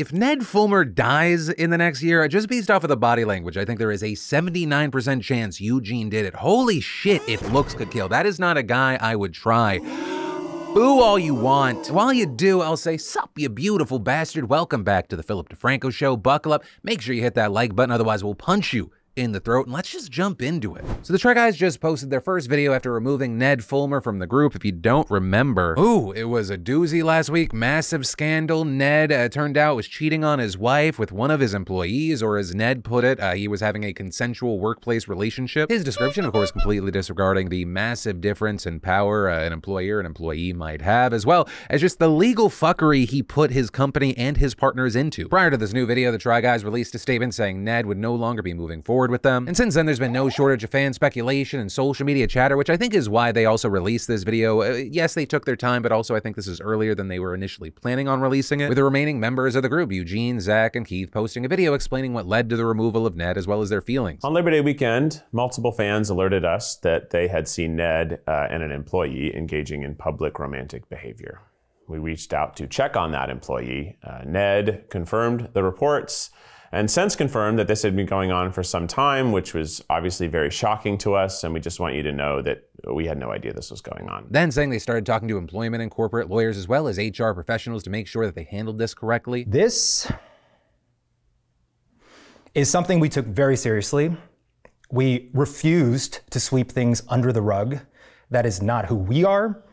If Ned Fulmer dies in the next year, just based off of the body language, I think there is a 79% chance Eugene did it. Holy shit, if looks could kill. That is not a guy I would try. Boo all you want. While you do, I'll say, sup, you beautiful bastard. Welcome back to the Philip DeFranco Show. Buckle up. Make sure you hit that like button, otherwise we'll punch you in the throat, and let's just jump into it. So the Try Guys just posted their first video after removing Ned Fulmer from the group. If you don't remember, it was a doozy last week. Massive scandal. Ned, turned out, was cheating on his wife with one of his employees, or as Ned put it, he was having a consensual workplace relationship. His description, of course, completely disregarding the massive difference in power an employer and employee might have, as well as just the legal fuckery he put his company and his partners into. Prior to this new video, the Try Guys released a statement saying Ned would no longer be moving forward with them. And since then, there's been no shortage of fan speculation and social media chatter, which I think is why they also released this video. Yes, they took their time, but also I think this is earlier than they were initially planning on releasing it, with the remaining members of the group, Eugene, Zach, and Keith, posting a video explaining what led to the removal of Ned, as well as their feelings. On Labor Day weekend, multiple fans alerted us that they had seen Ned and an employee engaging in public romantic behavior. We reached out to check on that employee. Ned confirmed the reports, and since confirmed that this had been going on for some time, which was obviously very shocking to us, and we just want you to know that we had no idea this was going on. Then saying they started talking to employment and corporate lawyers as well as HR professionals to make sure that they handled this correctly. This is something we took very seriously. We refused to sweep things under the rug. That is not who we are,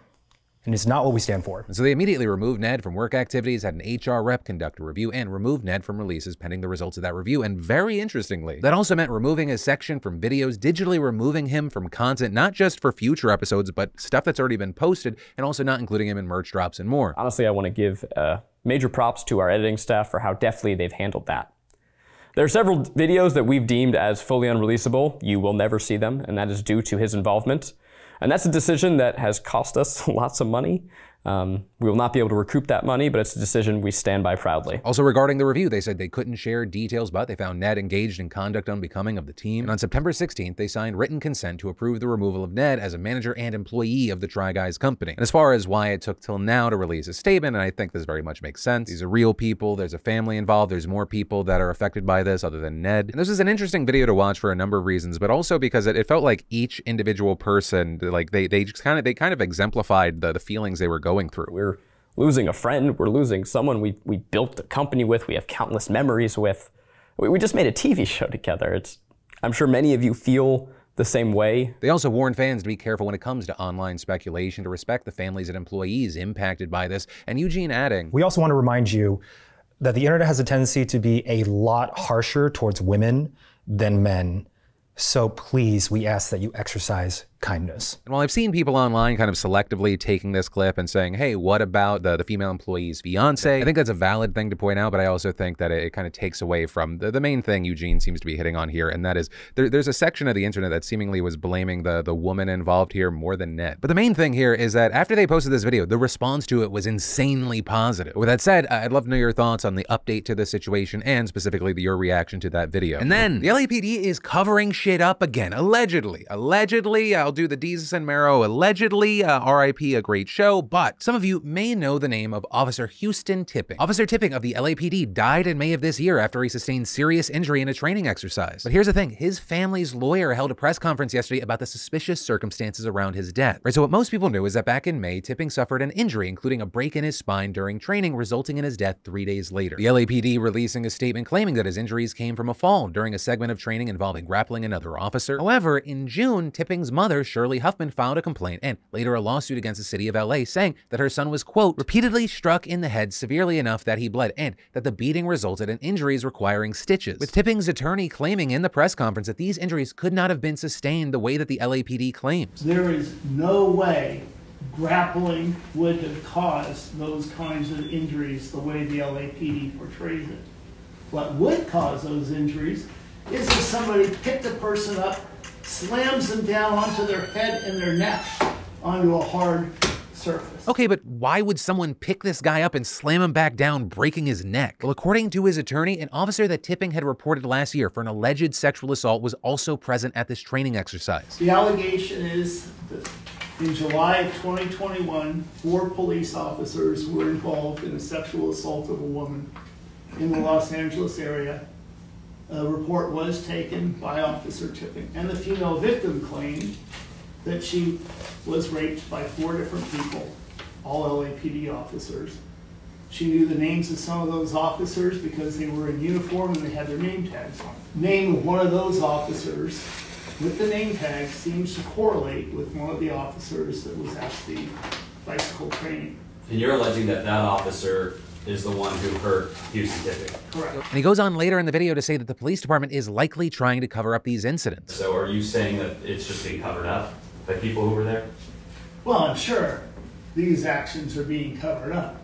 and it's not what we stand for. And so they immediately removed Ned from work activities, had an HR rep conduct a review, and removed Ned from releases pending the results of that review. And very interestingly, that also meant removing his section from videos, digitally removing him from content, not just for future episodes, but stuff that's already been posted, and also not including him in merch drops and more. Honestly, I want to give major props to our editing staff for how deftly they've handled that. There are several videos that we've deemed as fully unreleasable. You will never see them, and that is due to his involvement. And that's a decision that has cost us lots of money. We will not be able to recoup that money, but it's a decision we stand by proudly. Also regarding the review, they said they couldn't share details, but they found Ned engaged in conduct unbecoming of the team. And on September 16th, they signed written consent to approve the removal of Ned as a manager and employee of the Try Guys company. And as far as why it took till now to release a statement, and I think this very much makes sense, these are real people, there's a family involved, there's more people that are affected by this other than Ned. And this is an interesting video to watch for a number of reasons, but also because it felt like each individual person, like they kind of exemplified the feelings they were going through. We're losing a friend, we're losing someone we built a company with, we have countless memories with. We just made a TV show together. I'm sure many of you feel the same way. They also warned fans to be careful when it comes to online speculation, to respect the families and employees impacted by this, and Eugene adding, we also want to remind you that the internet has a tendency to be a lot harsher towards women than men. So please, we ask that you exercise kindness. And while I've seen people online kind of selectively taking this clip and saying, hey, what about the female employee's fiance? I think that's a valid thing to point out, but I also think that it kind of takes away from the main thing Eugene seems to be hitting on here, and that is there's a section of the internet that seemingly was blaming the woman involved here more than Ned. But the main thing here is that after they posted this video, the response to it was insanely positive. With that said, I'd love to know your thoughts on the update to the situation and specifically your reaction to that video. And then the LAPD is covering shit up again, allegedly. I'll do the Jesus and Marrow, allegedly, RIP, a great show, but some of you may know the name of Officer Houston Tipping. Officer Tipping of the LAPD died in May of this year after he sustained serious injury in a training exercise. But here's the thing, his family's lawyer held a press conference yesterday about the suspicious circumstances around his death. Right, so what most people knew is that back in May, Tipping suffered an injury, including a break in his spine during training, resulting in his death 3 days later. The LAPD releasing a statement claiming that his injuries came from a fall during a segment of training involving grappling another officer. However, in June, Tipping's mother, Shirley Huffman, filed a complaint and later a lawsuit against the city of LA saying that her son was, quote, repeatedly struck in the head severely enough that he bled and that the beating resulted in injuries requiring stitches. With Tipping's attorney claiming in the press conference that these injuries could not have been sustained the way that the LAPD claims. There is no way grappling would have caused those kinds of injuries the way the LAPD portrays it. What would cause those injuries is if somebody picked a person up, slams them down onto their head and their neck onto a hard surface. Okay, but why would someone pick this guy up and slam him back down, breaking his neck? Well, according to his attorney, an officer that Tipping had reported last year for an alleged sexual assault was also present at this training exercise. The allegation is that in July of 2021, 4 police officers were involved in a sexual assault of a woman. in the Los Angeles area. A report was taken by Officer Tipping, and the female victim claimed that she was raped by 4 different people, all LAPD officers. She knew the names of some of those officers because they were in uniform and they had their name tags on. Name of one of those officers with the name tag seems to correlate with one of the officers that was at the bicycle training. And you're alleging that that officer is the one who hurt Houston Tipping. Correct. And he goes on later in the video to say that the police department is likely trying to cover up these incidents. So are you saying that it's just being covered up by people who were there? Well, I'm sure these actions are being covered up.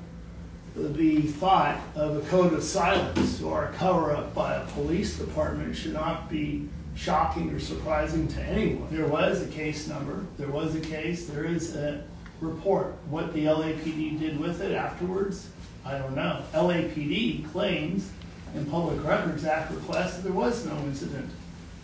The thought of a code of silence or a cover-up by a police department should not be shocking or surprising to anyone. There was a case number, there was a case, there is a report. What the LAPD did with it afterwards, I don't know. LAPD claims in Public Records Act requests that there was no incident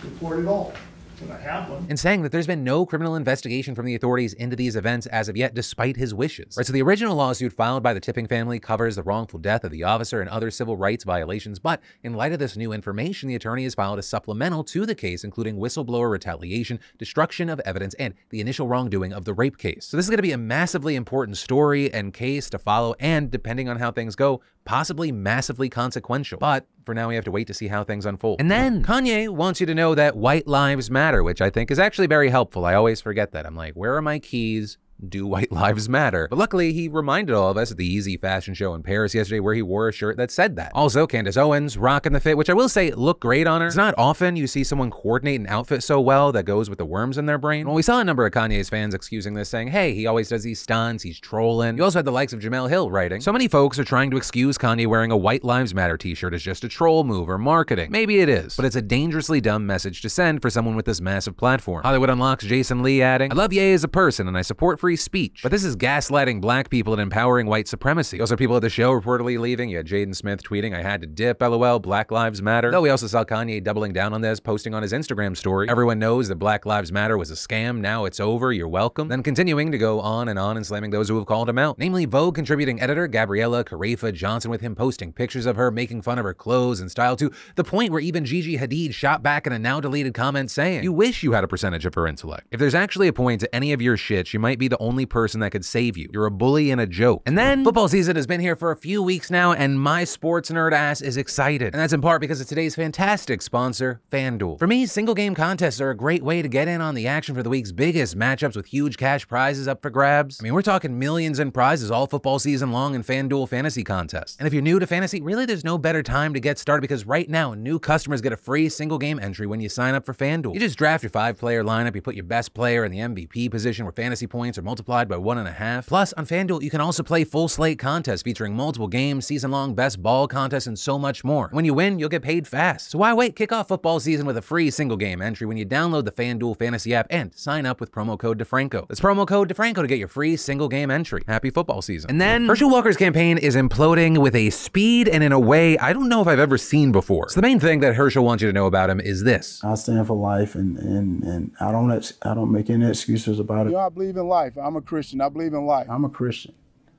report at all. But I have one. And saying that there's been no criminal investigation from the authorities into these events as of yet, despite his wishes. Right, so the original lawsuit filed by the Tipping family covers the wrongful death of the officer and other civil rights violations, but in light of this new information, the attorney has filed a supplemental to the case, including whistleblower retaliation, destruction of evidence, and the initial wrongdoing of the rape case. So this is going to be a massively important story and case to follow, and depending on how things go, possibly massively consequential. But for now, we have to wait to see how things unfold. And then Kanye wants you to know that white lives matter, which I think is actually very helpful. I always forget that. I'm like, where are my keys? Do white lives matter? But luckily, he reminded all of us at the Easy fashion show in Paris yesterday where he wore a shirt that said that. Also, Candace Owens rocking the fit, which I will say looked great on her. It's not often you see someone coordinate an outfit so well that goes with the worms in their brain. Well, we saw a number of Kanye's fans excusing this, saying, hey, he always does these stunts, he's trolling. You also had the likes of Jamel Hill writing, so many folks are trying to excuse Kanye wearing a White Lives Matter t-shirt as just a troll move or marketing. Maybe it is, but it's a dangerously dumb message to send for someone with this massive platform. Hollywood Unlocks Jason Lee adding, I love Ye as a person and I support free speech, but this is gaslighting black people and empowering white supremacy. Also, people at the show reportedly leaving. You had Jaden Smith tweeting, I had to dip, LOL, Black Lives Matter. Though we also saw Kanye doubling down on this, posting on his Instagram story. Everyone knows that Black Lives Matter was a scam. Now it's over. You're welcome. Then continuing to go on and slamming those who have called him out. Namely, Vogue contributing editor Gabriella Karefa Johnson, with him posting pictures of her, making fun of her clothes and style, to the point where even Gigi Hadid shot back in a now deleted comment saying, you wish you had a percentage of her intellect. If there's actually a point to any of your shit, she might be the only person that could save you. You're a bully and a joke. And then football season has been here for a few weeks now, and my sports nerd ass is excited. And that's in part because of today's fantastic sponsor, FanDuel. For me, single game contests are a great way to get in on the action for the week's biggest matchups with huge cash prizes up for grabs. I mean, we're talking millions in prizes all football season long in FanDuel fantasy contests. And if you're new to fantasy, really there's no better time to get started, because right now, new customers get a free single game entry when you sign up for FanDuel. You just draft your 5-player lineup, you put your best player in the MVP position where fantasy points are multiplied by 1.5. Plus, on FanDuel, you can also play full slate contests featuring multiple games, season-long best ball contests, and so much more. When you win, you'll get paid fast. So why wait? Kick off football season with a free single game entry when you download the FanDuel Fantasy app and sign up with promo code DeFranco. That's promo code DeFranco to get your free single game entry. Happy football season. And then Herschel Walker's campaign is imploding with a speed and in a way I don't know if I've ever seen before. So the main thing that Herschel wants you to know about him is this. I stand for life, and I don't make any excuses about it. You know, I believe in life. I'm a Christian. I believe in life. I'm a Christian.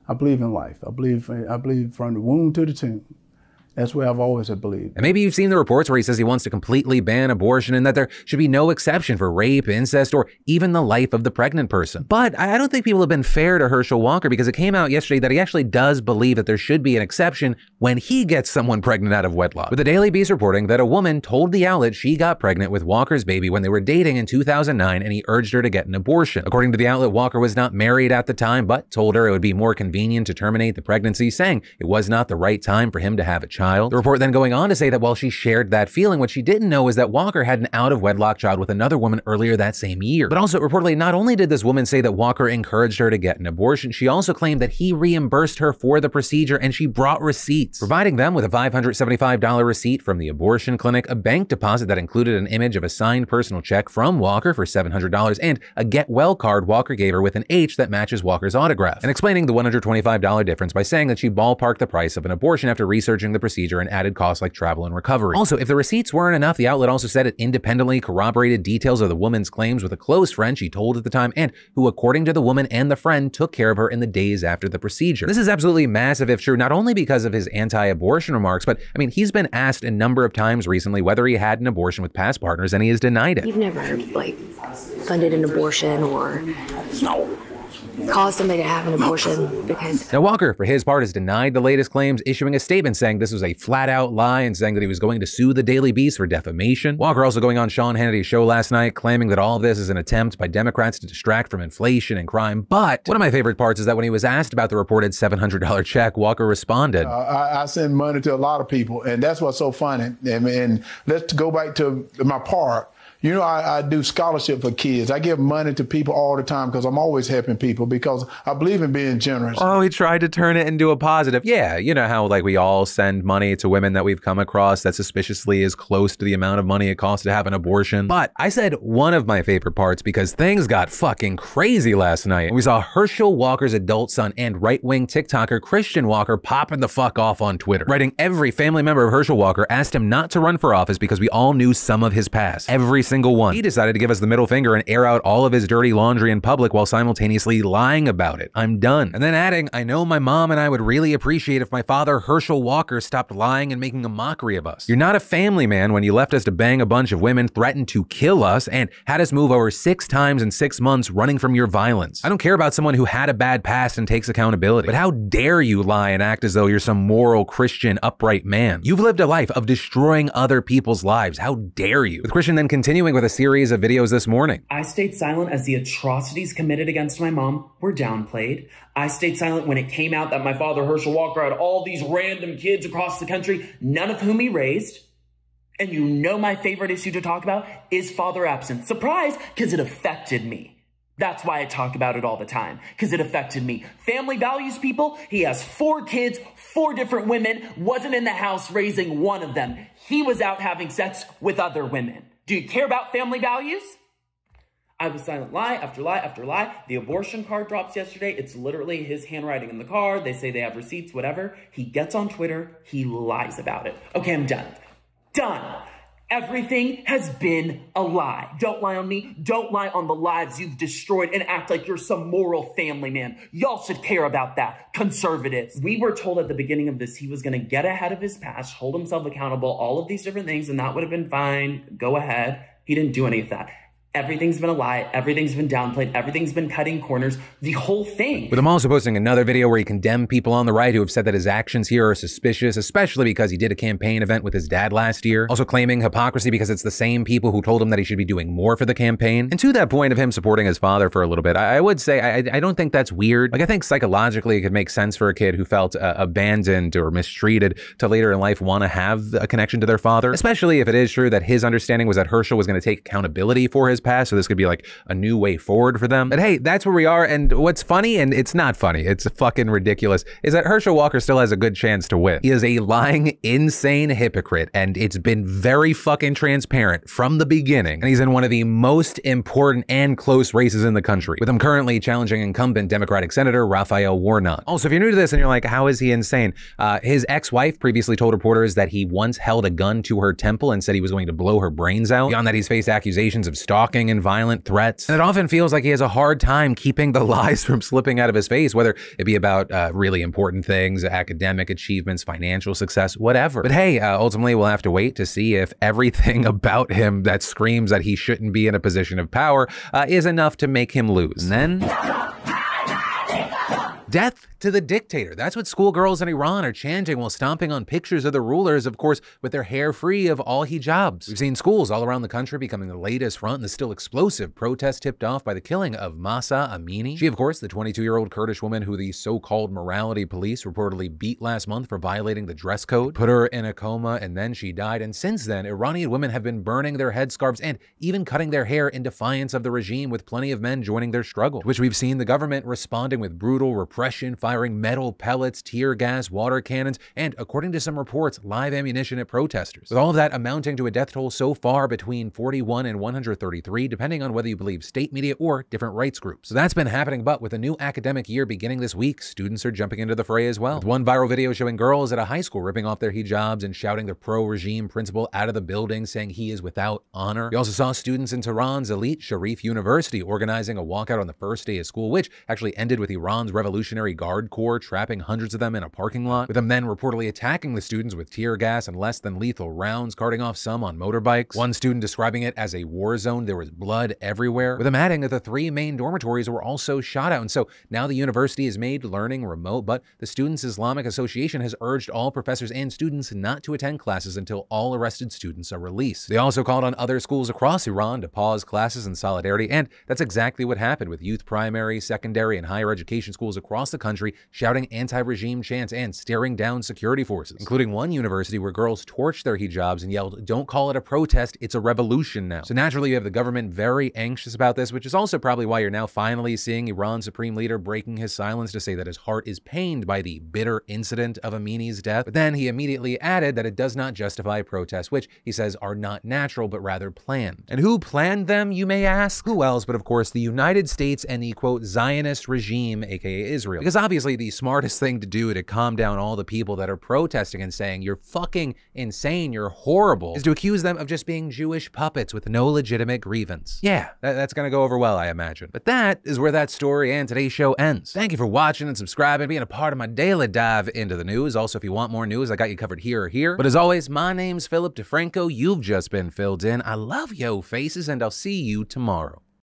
I believe in life. I believe from the womb to the tomb. That's where I've always believed. And maybe you've seen the reports where he says he wants to completely ban abortion and that there should be no exception for rape, incest, or even the life of the pregnant person. But I don't think people have been fair to Herschel Walker, because it came out yesterday that he actually does believe that there should be an exception when he gets someone pregnant out of wedlock. With the Daily Beast reporting that a woman told the outlet she got pregnant with Walker's baby when they were dating in 2009 and he urged her to get an abortion. According to the outlet, Walker was not married at the time, but told her it would be more convenient to terminate the pregnancy, saying it was not the right time for him to have a child. The report then going on to say that while she shared that feeling, what she didn't know is that Walker had an out-of-wedlock child with another woman earlier that same year. But also, reportedly, not only did this woman say that Walker encouraged her to get an abortion, she also claimed that he reimbursed her for the procedure, and she brought receipts, providing them with a $575 receipt from the abortion clinic, a bank deposit that included an image of a signed personal check from Walker for $700, and a Get Well card Walker gave her with an H that matches Walker's autograph, and explaining the $125 difference by saying that she ballparked the price of an abortion after researching the procedure procedure and added costs like travel and recovery. Also, if the receipts weren't enough, the outlet also said it independently corroborated details of the woman's claims with a close friend she told at the time and who, according to the woman and the friend, took care of her in the days after the procedure. This is absolutely massive if true, not only because of his anti-abortion remarks, but I mean, he's been asked a number of times recently whether he had an abortion with past partners and he has denied it. You've never, like, funded an abortion or caused somebody to have an abortion because... Now, Walker, for his part, has denied the latest claims, issuing a statement saying this was a flat-out lie and saying that he was going to sue the Daily Beast for defamation. Walker also going on Sean Hannity's show last night, claiming that all of this is an attempt by Democrats to distract from inflation and crime. But one of my favorite parts is that when he was asked about the reported $700 check, Walker responded, I send money to a lot of people, and that's what's so funny. And let's go back to my part. You know, I do scholarship for kids. I give money to people all the time because I'm always helping people because I believe in being generous. Oh, he tried to turn it into a positive. Yeah, you know how like we all send money to women that we've come across that suspiciously is close to the amount of money it costs to have an abortion. But I said one of my favorite parts because things got fucking crazy last night. We saw Herschel Walker's adult son and right-wing TikToker Christian Walker popping the fuck off on Twitter, writing every family member of Herschel Walker asked him not to run for office because we all knew some of his past. Every single one. He decided to give us the middle finger and air out all of his dirty laundry in public while simultaneously lying about it. I'm done. And then adding, I know my mom and I would really appreciate if my father Herschel Walker stopped lying and making a mockery of us. You're not a family man when you left us to bang a bunch of women, threatened to kill us, and had us move over 6 times in 6 months running from your violence. I don't care about someone who had a bad past and takes accountability, but how dare you lie and act as though you're some moral, Christian, upright man? You've lived a life of destroying other people's lives. How dare you? With Christian then continuing with a series of videos this morning. I stayed silent as the atrocities committed against my mom were downplayed. I stayed silent when it came out that my father, Herschel Walker, had all these random kids across the country, none of whom he raised. And you know my favorite issue to talk about is father absence. Surprise, because it affected me. That's why I talk about it all the time, because it affected me. Family values, people. He has 4 kids, 4 different women, wasn't in the house raising one of them. He was out having sex with other women. Do you care about family values? I was silent lie after lie after lie. The abortion card drops yesterday. It's literally his handwriting in the card. They say they have receipts, whatever. He gets on Twitter. He lies about it. Okay, I'm done. Done. Everything has been a lie. Don't lie on me. Don't lie on the lives you've destroyed and act like you're some moral family man. Y'all should care about that, conservatives. We were told at the beginning of this he was going to get ahead of his past, hold himself accountable, all of these different things, and that would have been fine. Go ahead. He didn't do any of that. Everything's been a lie. Everything's been downplayed. Everything's been cutting corners. The whole thing. With him also posting another video where he condemned people on the right who have said that his actions here are suspicious, especially because he did a campaign event with his dad last year. Also claiming hypocrisy because it's the same people who told him that he should be doing more for the campaign. And to that point of him supporting his father for a little bit, I would say I don't think that's weird. Like, I think psychologically it could make sense for a kid who felt abandoned or mistreated to later in life want to have a connection to their father, especially if it is true that his understanding was that Herschel was going to take accountability for his past, so this could be like a new way forward for them. But hey, that's where we are, and what's funny, and it's not funny, it's fucking ridiculous, is that Herschel Walker still has a good chance to win. He is a lying, insane hypocrite, and it's been very fucking transparent from the beginning, and he's in one of the most important and close races in the country, with him currently challenging incumbent Democratic Senator Raphael Warnock. Also, if you're new to this and you're like, how is he insane? His ex-wife previously told reporters that he once held a gun to her temple and said he was going to blow her brains out. Beyond that, he's faced accusations of stalking and violent threats. And it often feels like he has a hard time keeping the lies from slipping out of his face, whether it be about really important things, academic achievements, financial success, whatever. But hey, ultimately we'll have to wait to see if everything about him that screams that he shouldn't be in a position of power is enough to make him lose. And then... death to the dictator. That's what schoolgirls in Iran are chanting while stomping on pictures of the rulers, of course, with their hair free of all hijabs. We've seen schools all around the country becoming the latest front in the still explosive protest tipped off by the killing of Mahsa Amini. She, of course, the 22-year-old Kurdish woman who the so-called morality police reportedly beat last month for violating the dress code, put her in a coma, and then she died. And since then, Iranian women have been burning their headscarves and even cutting their hair in defiance of the regime, with plenty of men joining their struggle, to which we've seen the government responding with brutal repression suppression, firing metal pellets, tear gas, water cannons, and, according to some reports, live ammunition at protesters. With all of that amounting to a death toll so far between 41 and 133, depending on whether you believe state media or different rights groups. So that's been happening, but with a new academic year beginning this week, students are jumping into the fray as well. With one viral video showing girls at a high school ripping off their hijabs and shouting the pro-regime principal out of the building, saying he is without honor. We also saw students in Tehran's elite Sharif University organizing a walkout on the first day of school, which actually ended with Iran's Revolutionary Guard Corps trapping hundreds of them in a parking lot, with them then reportedly attacking the students with tear gas and less than lethal rounds, carting off some on motorbikes. One student describing it as a war zone. There was blood everywhere, with them adding that the 3 main dormitories were also shot out. And so now the university has made learning remote, but the Students Islamic Association has urged all professors and students not to attend classes until all arrested students are released. They also called on other schools across Iran to pause classes in solidarity, and that's exactly what happened, with youth primary, secondary, and higher education schools across the country shouting anti-regime chants and staring down security forces, including one university where girls torched their hijabs and yelled, "Don't call it a protest, it's a revolution now." So naturally you have the government very anxious about this, which is also probably why you're now finally seeing Iran's supreme leader breaking his silence to say that his heart is pained by the bitter incident of Amini's death. But then he immediately added that it does not justify protests, which he says are not natural but rather planned. And who planned them, you may ask? Who else but of course the United States and the quote Zionist regime, aka Israel. Because obviously the smartest thing to do to calm down all the people that are protesting and saying you're fucking insane, you're horrible, is to accuse them of just being Jewish puppets with no legitimate grievance. Yeah, that's gonna go over well, I imagine. But that is where that story and today's show ends. Thank you for watching and subscribing, being a part of my daily dive into the news. Also, if you want more news, I got you covered here or here. But as always, my name's Philip DeFranco. You've just been filled in. I love yo faces, and I'll see you tomorrow.